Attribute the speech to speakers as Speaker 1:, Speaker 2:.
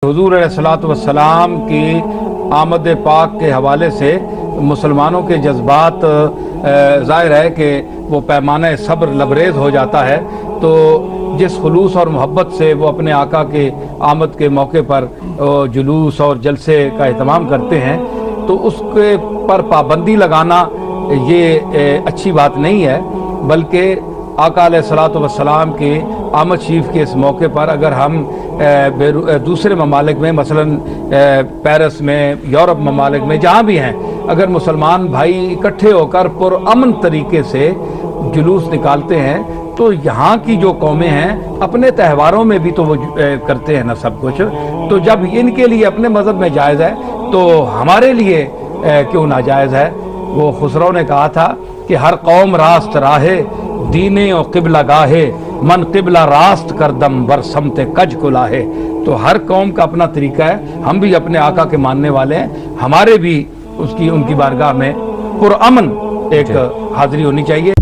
Speaker 1: हुजूर अलैहिस्सलातु वस्सलाम की आमद पाक के हवाले से मुसलमानों के जज्बात ज़ाहिर है कि वो पैमाना सब्र लबरेज हो जाता है। तो जिस खुलूस और मोहब्बत से वो अपने आका के आमद के मौके पर जुलूस और जलसे का एहतमाम करते हैं, तो उसके पर पाबंदी लगाना ये अच्छी बात नहीं है। बल्कि आका अलैहिस्सलातु वस्सलाम के आमद शरीफ के इस मौके पर अगर हम दूसरे ममालिक में मसलन पेरिस में, यूरोप ममालिक में, जहाँ भी हैं, अगर मुसलमान भाई इकट्ठे होकर पुरअमन तरीके से जुलूस निकालते हैं, तो यहाँ की जो कौमें हैं अपने त्योहारों में भी तो वो करते हैं ना सब कुछ। तो जब इनके लिए अपने मज़हब में जायज़ है तो हमारे लिए क्यों नाजायज़ है। वो खुसरो ने कहा था कि हर कौम रास्त राहे दीने और क़िबला गाहे, मन क़िबला रास्त कर दम बर समते कज को लाहे। तो हर कौम का अपना तरीका है, हम भी अपने आका के मानने वाले हैं, हमारे भी उनकी बारगाह में पुरअमन एक हाज़िरी होनी चाहिए।